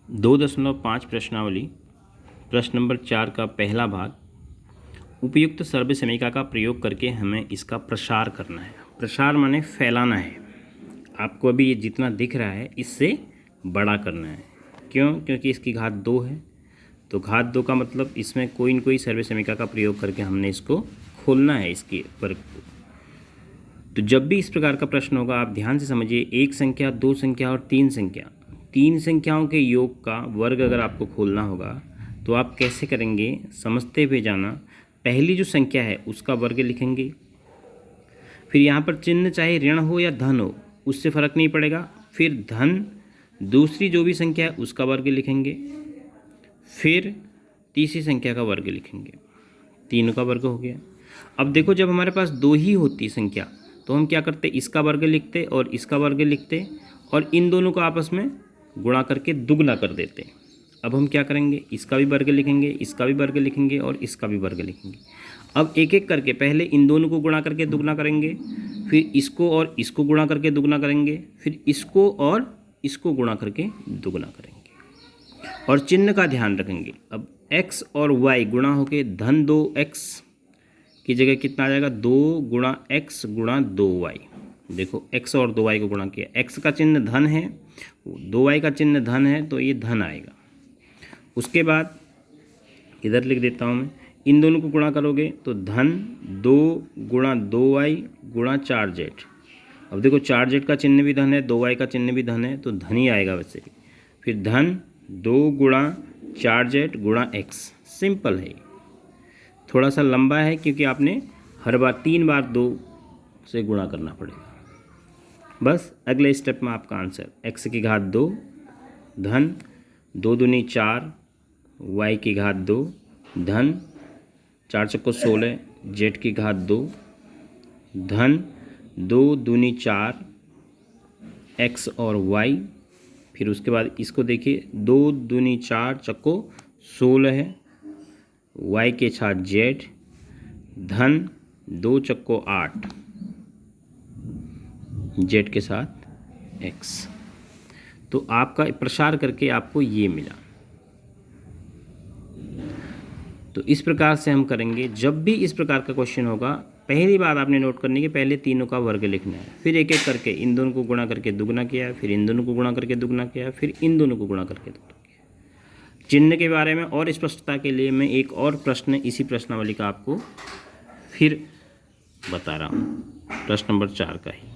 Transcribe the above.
2.5 प्रश्नावली प्रश्न नंबर 4 का पहला भाग। उपयुक्त सर्वे समीकरण का प्रयोग करके हमें इसका प्रसार करना है। प्रसार माने फैलाना है। आपको अभी ये जितना दिख रहा है इससे बड़ा करना है। क्यों? क्योंकि इसकी घात 2 है, तो घात 2 का मतलब इसमें कोई न कोई सर्वे समीकरण का प्रयोग करके हमने इसको खोलना है, इसके वर्ग को। तो जब भी इस प्रकार का प्रश्न होगा आप ध्यान से समझिए, एक संख्या, दो संख्या और तीन संख्या, तीन संख्याओं के योग का वर्ग अगर आपको खोलना होगा तो आप कैसे करेंगे समझते हुए जाना। पहली जो संख्या है उसका वर्ग लिखेंगे, फिर यहाँ पर चिन्ह चाहे ऋण हो या धन हो उससे फ़र्क नहीं पड़ेगा। फिर धन दूसरी जो भी संख्या है उसका वर्ग लिखेंगे, फिर तीसरी संख्या का वर्ग लिखेंगे। तीनों का वर्ग हो गया। अब देखो, जब हमारे पास दो ही होती संख्या तो हम क्या करते, इसका वर्ग लिखते और इसका वर्ग लिखते और इन दोनों को आपस में गुणा करके दुगना कर देते। अब हम क्या करेंगे, इसका भी वर्ग लिखेंगे, इसका भी वर्ग लिखेंगे और इसका भी वर्ग लिखेंगे। अब एक एक करके पहले इन दोनों को गुणा करके दुगना करेंगे, फिर इसको और इसको गुणा करके दुगना करेंगे, फिर इसको और इसको गुणा करके दुगना करेंगे। और चिन्ह का ध्यान रखेंगे। अब x और y गुणा होके धन 2x की जगह कितना आ जाएगा, 2 गुणा x गुणा 2y। देखो x और 2y को गुणा किया, x का चिन्ह धन है, 2y का चिन्ह धन है, तो ये धन आएगा। उसके बाद इधर लिख देता हूँ मैं, इन दोनों को गुणा करोगे तो धन 2 गुणा 2y गुणा 4z। अब देखो 4z का चिन्ह भी धन है, 2y का चिन्ह भी धन है, तो धन ही आएगा वैसे भी। फिर धन 2 गुणा 4z गुणा x। सिंपल है, थोड़ा सा लंबा है क्योंकि आपने हर बार 3 बार 2 से गुणा करना पड़ेगा। बस अगले स्टेप में आपका आंसर x की घात 2 धन 2 दूनी 4 y की घात 2 धन 4 चक्को 16 z की घात 2 धन 2 दूनी 4 x और y। फिर उसके बाद इसको देखिए, 2 दूनी 4 चक्को 16 है, y के साथ z धन 2 चक्को 8 z के साथ x। तो आपका प्रसार करके आपको ये मिला। तो इस प्रकार से हम करेंगे। जब भी इस प्रकार का क्वेश्चन होगा, पहली बात आपने नोट करनी कि पहले तीनों का वर्ग लिखना है, फिर एक एक करके इन दोनों को गुणा करके दुगना किया, फिर इन दोनों को गुणा करके दुगना किया, फिर इन दोनों को गुणा करके दुगना किया। चिन्ह के बारे में और स्पष्टता के लिए मैं एक और प्रश्न इसी प्रश्नावली का आपको फिर बता रहा हूँ, प्रश्न नंबर 4 का ही।